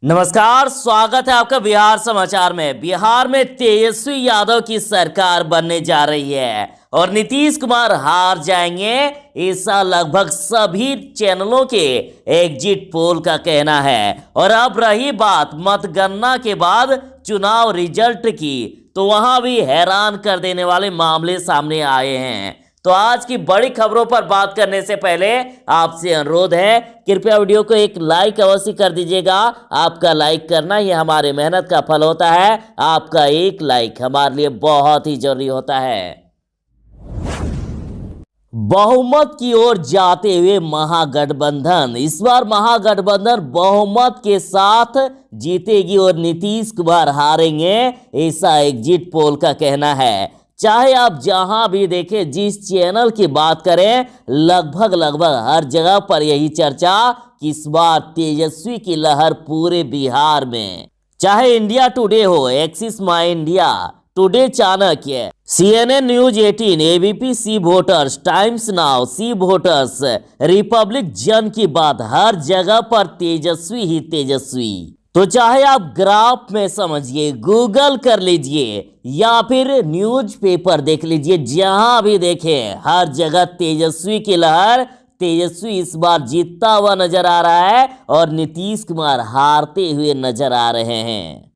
नमस्कार, स्वागत है आपका बिहार समाचार में। बिहार में तेजस्वी यादव की सरकार बनने जा रही है और नीतीश कुमार हार जाएंगे, ऐसा लगभग सभी चैनलों के एग्जिट पोल का कहना है। और अब रही बात मतगणना के बाद चुनाव रिजल्ट की, तो वहां भी हैरान कर देने वाले मामले सामने आए हैं। तो आज की बड़ी खबरों पर बात करने से पहले आपसे अनुरोध है, कृपया वीडियो को एक लाइक अवश्य कर दीजिएगा। आपका लाइक करना ही हमारे मेहनत का फल होता है। आपका एक लाइक हमारे लिए बहुत ही जरूरी होता है। बहुमत की ओर जाते हुए महागठबंधन, इस बार महागठबंधन बहुमत के साथ जीतेगी और नीतीश कुमार हारेंगे, ऐसा एग्जिट पोल का कहना है। चाहे आप जहां भी देखें, जिस चैनल की बात करें, लगभग हर जगह पर यही चर्चा कि इस बार तेजस्वी की लहर पूरे बिहार में। चाहे इंडिया टुडे हो, Axis My India, Today Chanakya, CNN News 18, ABP C Voters, Times Now C Voters, Republic Jan Ki बात, हर जगह पर तेजस्वी ही तेजस्वी। तो चाहे आप ग्राफ में समझिए, गूगल कर लीजिए या फिर न्यूज़पेपर देख लीजिए, जहां भी देखें हर जगह तेजस्वी की लहर। तेजस्वी इस बार जीतता हुआ नजर आ रहा है और नीतीश कुमार हारते हुए नजर आ रहे हैं।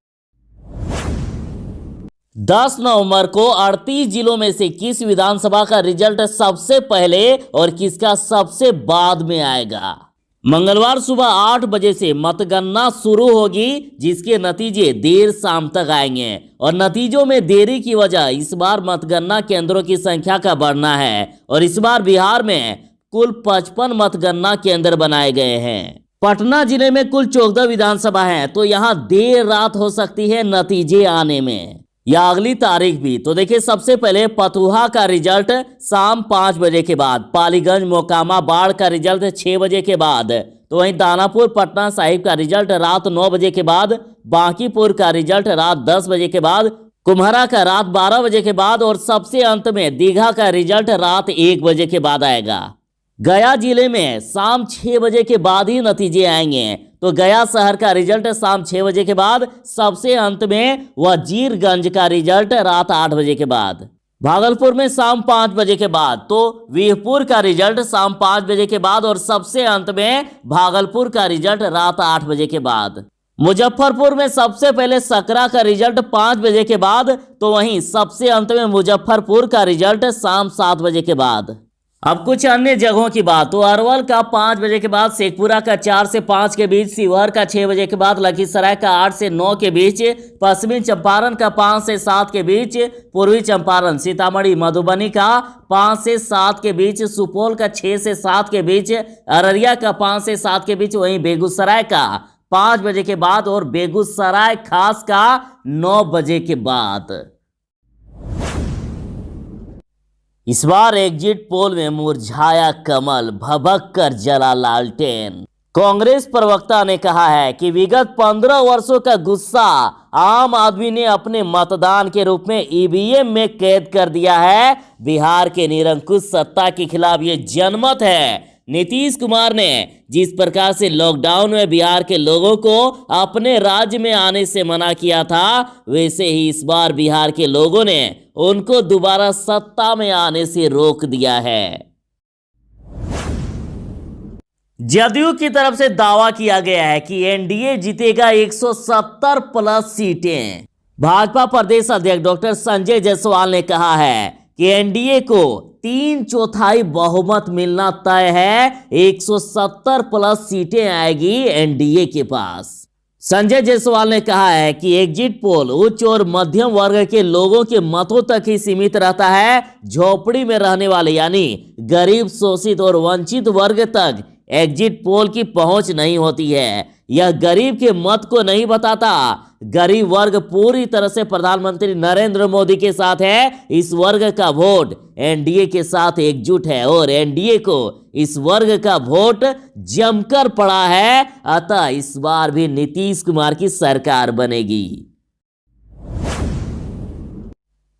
10 नवंबर को 38 जिलों में से किस विधानसभा का रिजल्ट सबसे पहले और किसका सबसे बाद में आएगा? मंगलवार सुबह 8 बजे से मतगणना शुरू होगी, जिसके नतीजे देर शाम तक आएंगे। और नतीजों में देरी की वजह इस बार मतगणना केंद्रों की संख्या का बढ़ना है। और इस बार बिहार में कुल 55 मतगणना केंद्र बनाए गए हैं। पटना जिले में कुल 14 विधानसभा हैं, तो यहां देर रात हो सकती है नतीजे आने में, या अगली तारीख भी। तो देखिए, सबसे पहले पतुहा का रिजल्ट शाम 5 बजे के बाद, पालीगंज मोकामा बाढ़ का रिजल्ट 6 बजे के बाद, तो वहीं दानापुर पटना साहिब का रिजल्ट रात 9 बजे के बाद, बांकीपुर का रिजल्ट रात 10 बजे के बाद, कुम्हरा का रात 12 बजे के बाद, और सबसे अंत में दीघा का रिजल्ट रात 1 बजे के बाद आएगा। गया जिले में शाम 6 बजे के बाद ही नतीजे आएंगे, तो गया शहर का रिजल्ट शाम 6 बजे के बाद, सबसे अंत में वजीरगंज का रिजल्ट रात 8 बजे के बाद। भागलपुर में शाम 5 बजे के बाद, तो वीरपुर का रिजल्ट शाम 5 बजे के बाद, और सबसे अंत में भागलपुर का रिजल्ट रात 8 बजे के बाद। मुजफ्फरपुर में सबसे पहले सकरा का रिजल्ट 5 बजे के बाद, तो वहीं सबसे अंत में मुजफ्फरपुर का रिजल्ट शाम 7 बजे के बाद। अब कुछ अन्य जगहों की बात, तो अरवल का 5 बजे के बाद, शेखपुरा का 4 से 5 के बीच, शिवहर का 6 बजे के बाद, लखीसराय का 8 से 9 के बीच, पश्चिमी चंपारण का 5 से 7 के बीच, पूर्वी चंपारण, सीतामढ़ी, मधुबनी का 5 से 7 के बीच, सुपौल का 6 से 7 के बीच, अररिया का 5 से 7 के बीच, वहीं बेगूसराय का 5 बजे के बाद, और बेगूसराय खास का 9 बजे के बाद। इस बार एग्जिट पोल में मुरझाया कमल, भभक कर जला लालटेन। कांग्रेस प्रवक्ता ने कहा है कि विगत 15 वर्षों का गुस्सा आम आदमी ने अपने मतदान के रूप में ईवीएम में कैद कर दिया है। बिहार के निरंकुश सत्ता के खिलाफ ये जनमत है। नीतीश कुमार ने जिस प्रकार से लॉकडाउन में बिहार के लोगों को अपने राज्य में आने से मना किया था, वैसे ही इस बार बिहार के लोगों ने उनको दोबारा सत्ता में आने से रोक दिया है। जदयू की तरफ से दावा किया गया है कि एनडीए जीतेगा 170 प्लस सीटें। भाजपा प्रदेश अध्यक्ष डॉक्टर संजय जायसवाल ने कहा है कि एनडीए को 3/4 बहुमत मिलना तय है, 170 प्लस सीटें आएगी एनडीए के पास। संजय जायसवाल ने कहा है कि एग्जिट पोल उच्च और मध्यम वर्ग के लोगों के मतों तक ही सीमित रहता है। झोपड़ी में रहने वाले यानी गरीब, शोषित और वंचित वर्ग तक एग्जिट पोल की पहुंच नहीं होती है। यह गरीब के मत को नहीं बताता। गरीब वर्ग पूरी तरह से प्रधानमंत्री नरेंद्र मोदी के साथ है। इस वर्ग का वोट एनडीए के साथ एकजुट है और एनडीए को इस वर्ग का वोट जमकर पड़ा है। अतः इस बार भी नीतीश कुमार की सरकार बनेगी।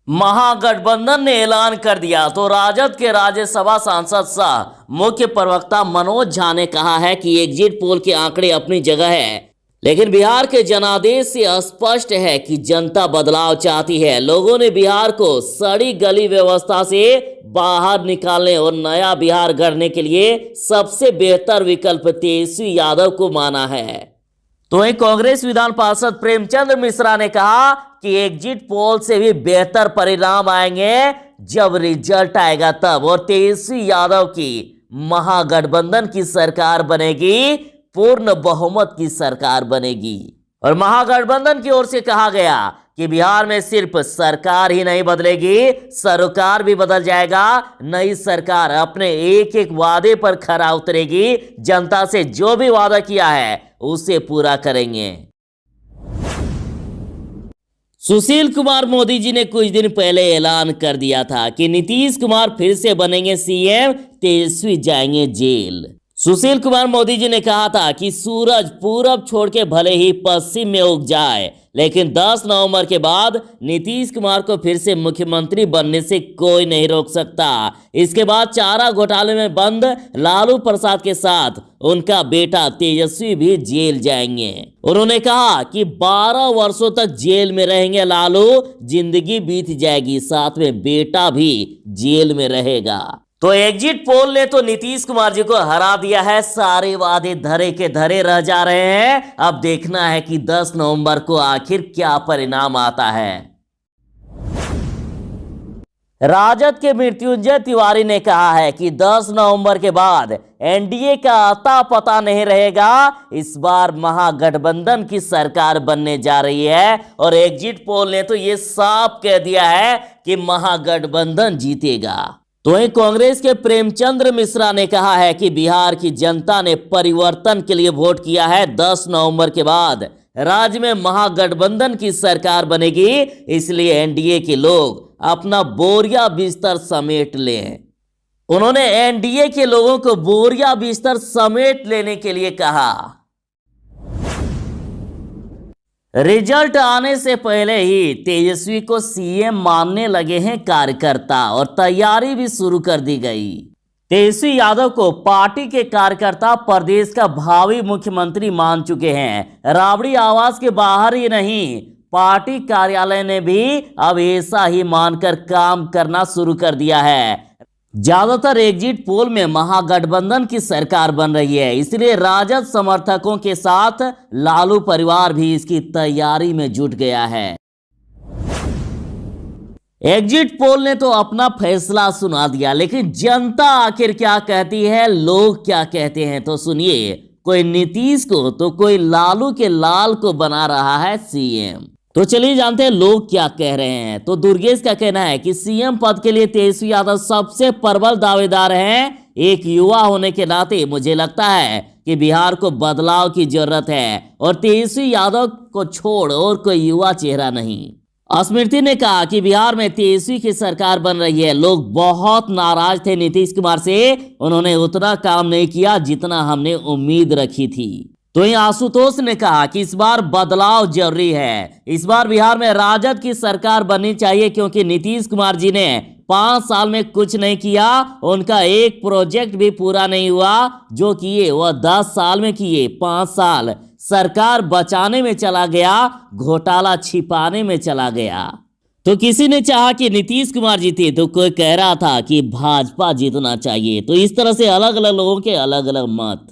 महागठबंधन ने ऐलान कर दिया तो राजद के राज्यसभा सांसद सह मुख्य प्रवक्ता मनोज झा ने कहा है कि एग्जिट पोल के आंकड़े अपनी जगह है, लेकिन बिहार के जनादेश से स्पष्ट है कि जनता बदलाव चाहती है। लोगों ने बिहार को सड़ी गली व्यवस्था से बाहर निकालने और नया बिहार गढ़ने के लिए सबसे बेहतर विकल्प तेजस्वी यादव को माना है। तो वहीं कांग्रेस विधान पार्षद प्रेमचंद मिश्रा ने कहा कि एग्जिट पोल से भी बेहतर परिणाम आएंगे जब रिजल्ट आएगा तब, और तेजस्वी यादव की महागठबंधन की सरकार बनेगी, पूर्ण बहुमत की सरकार बनेगी। और महागठबंधन की ओर से कहा गया कि बिहार में सिर्फ सरकार ही नहीं बदलेगी, सरोकार भी बदल जाएगा। नई सरकार अपने एक एक वादे पर खरा उतरेगी, जनता से जो भी वादा किया है उसे पूरा करेंगे। सुशील कुमार मोदी जी ने कुछ दिन पहले ऐलान कर दिया था कि नीतीश कुमार फिर से बनेंगे सीएम, तेजस्वी जाएंगे जेल। सुशील कुमार मोदी जी ने कहा था कि सूरज पूरब छोड़ के भले ही पश्चिम में उग जाए, लेकिन 10 नवंबर के बाद नीतीश कुमार को फिर से मुख्यमंत्री बनने से कोई नहीं रोक सकता। इसके बाद चारा घोटाले में बंद लालू प्रसाद के साथ उनका बेटा तेजस्वी भी जेल जाएंगे। उन्होंने कहा कि 12 वर्षों तक जेल में रहेंगे लालू, जिंदगी बीत जाएगी, साथ में बेटा भी जेल में रहेगा। तो एग्जिट पोल ने तो नीतीश कुमार जी को हरा दिया है, सारे वादे धरे के धरे रह जा रहे हैं। अब देखना है कि 10 नवंबर को आखिर क्या परिणाम आता है। राजद के मृत्युंजय तिवारी ने कहा है कि 10 नवंबर के बाद एनडीए का अता पता नहीं रहेगा। इस बार महागठबंधन की सरकार बनने जा रही है और एग्जिट पोल ने तो ये साफ कह दिया है कि महागठबंधन जीतेगा। तो वहीं कांग्रेस के प्रेमचंद मिश्रा ने कहा है कि बिहार की जनता ने परिवर्तन के लिए वोट किया है। 10 नवंबर के बाद राज्य में महागठबंधन की सरकार बनेगी, इसलिए एनडीए के लोग अपना बोरिया बिस्तर समेट लें। उन्होंने एनडीए के लोगों को बोरिया बिस्तर समेट लेने के लिए कहा। रिजल्ट आने से पहले ही तेजस्वी को सीएम मानने लगे हैं कार्यकर्ता और तैयारी भी शुरू कर दी गई। तेजस्वी यादव को पार्टी के कार्यकर्ता प्रदेश का भावी मुख्यमंत्री मान चुके हैं। राबड़ी आवास के बाहर ही नहीं, पार्टी कार्यालय ने भी अब ऐसा ही मानकर काम करना शुरू कर दिया है। ज्यादातर एग्जिट पोल में महागठबंधन की सरकार बन रही है, इसलिए राजद समर्थकों के साथ लालू परिवार भी इसकी तैयारी में जुट गया है। एग्जिट पोल ने तो अपना फैसला सुना दिया, लेकिन जनता आखिर क्या कहती है, लोग क्या कहते हैं, तो सुनिए। कोई नीतीश को तो कोई लालू के लाल को बना रहा है सीएम। तो चलिए जानते हैं लोग क्या कह रहे हैं। तो दुर्गेश का कहना है कि सीएम पद के लिए तेजस्वी यादव सबसे प्रबल दावेदार हैं। एक युवा होने के नाते मुझे लगता है कि बिहार को बदलाव की जरूरत है और तेजस्वी यादव को छोड़ और कोई युवा चेहरा नहीं। स्मृति ने कहा कि बिहार में तेजस्वी की सरकार बन रही है। लोग बहुत नाराज थे नीतीश कुमार से, उन्होंने उतना काम नहीं किया जितना हमने उम्मीद रखी थी। तो वहीं आशुतोष ने कहा कि इस बार बदलाव जरूरी है। इस बार बिहार में राजद की सरकार बननी चाहिए, क्योंकि नीतीश कुमार जी ने 5 साल में कुछ नहीं किया, उनका एक प्रोजेक्ट भी पूरा नहीं हुआ। जो किए वह 10 साल में किए। 5 साल सरकार बचाने में चला गया, घोटाला छिपाने में चला गया। तो किसी ने चाहा कि नीतीश कुमार जीते, तो कोई कह रहा था कि भाजपा जीतना चाहिए। तो इस तरह से अलग अलग लोगों के अलग अलग मत।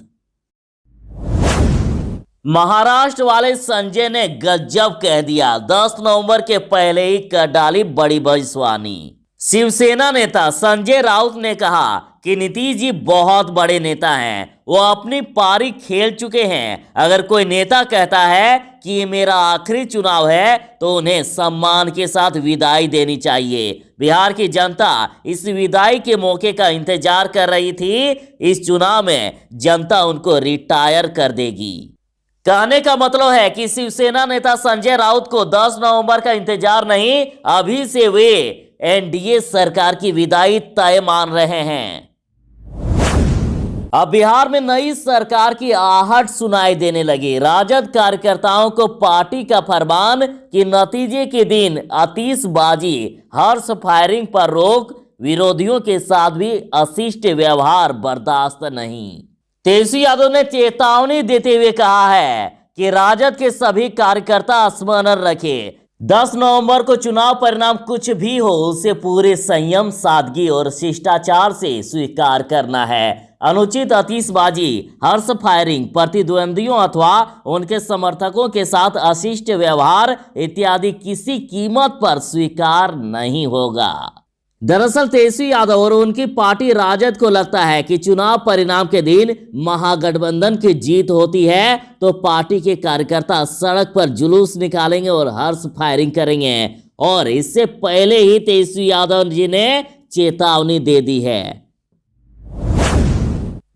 महाराष्ट्र वाले संजय ने गजब कह दिया। 10 नवंबर के पहले ही कर डाली बड़ी भविष्यवाणी। शिवसेना नेता संजय राउत ने कहा कि नीतीश जी बहुत बड़े नेता हैं, वो अपनी पारी खेल चुके हैं। अगर कोई नेता कहता है कि ये मेरा आखिरी चुनाव है, तो उन्हें सम्मान के साथ विदाई देनी चाहिए। बिहार की जनता इस विदाई के मौके का इंतजार कर रही थी। इस चुनाव में जनता उनको रिटायर कर देगी। कहने का मतलब है कि शिवसेना नेता संजय राउत को 10 नवंबर का इंतजार नहीं, अभी से वे एनडीए सरकार की विदाई तय मान रहे हैं। अब बिहार में नई सरकार की आहट सुनाई देने लगी। राजद कार्यकर्ताओं को पार्टी का फरमान कि नतीजे के दिन आतिशबाजी, हर्ष फायरिंग पर रोक, विरोधियों के साथ भी अशिष्ट व्यवहार बर्दाश्त नहीं। तेजस्वी यादव ने चेतावनी देते हुए कहा है कि राजद के सभी कार्यकर्ता स्मरण रखें, 10 नवंबर को चुनाव परिणाम कुछ भी हो उसे पूरे संयम, सादगी और शिष्टाचार से स्वीकार करना है। अनुचित आतिशबाजी, हर्ष फायरिंग, प्रतिद्वंदियों अथवा उनके समर्थकों के साथ अशिष्ट व्यवहार इत्यादि किसी कीमत पर स्वीकार नहीं होगा। दरअसल तेजस्वी यादव और उनकी पार्टी राजद को लगता है कि चुनाव परिणाम के दिन महागठबंधन की जीत होती है तो पार्टी के कार्यकर्ता सड़क पर जुलूस निकालेंगे और हर्ष फायरिंग करेंगे, और इससे पहले ही तेजस्वी यादव जी ने चेतावनी दे दी है।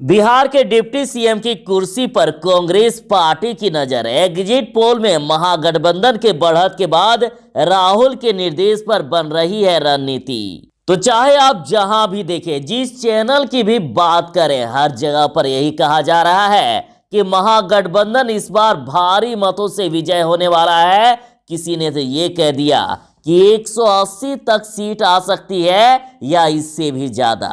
बिहार के डिप्टी सीएम की कुर्सी पर कांग्रेस पार्टी की नजर। एग्जिट पोल में महागठबंधन के बढ़त के बाद राहुल के निर्देश पर बन रही है रणनीति। तो चाहे आप जहां भी देखें, जिस चैनल की भी बात करें, हर जगह पर यही कहा जा रहा है कि महागठबंधन इस बार भारी मतों से विजय होने वाला है। किसी ने तो ये कह दिया कि 180 तक सीट आ सकती है या इससे भी ज्यादा,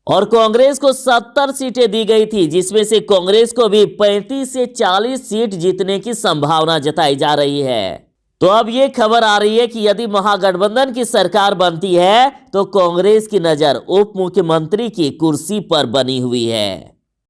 और कांग्रेस को 70 सीटें दी गई थी, जिसमें से कांग्रेस को भी 35 से 40 सीट जीतने की संभावना जताई जा रही है। तो अब ये खबर आ रही है कि यदि महागठबंधन की सरकार बनती है तो कांग्रेस की नजर उप मुख्यमंत्री की कुर्सी पर बनी हुई है।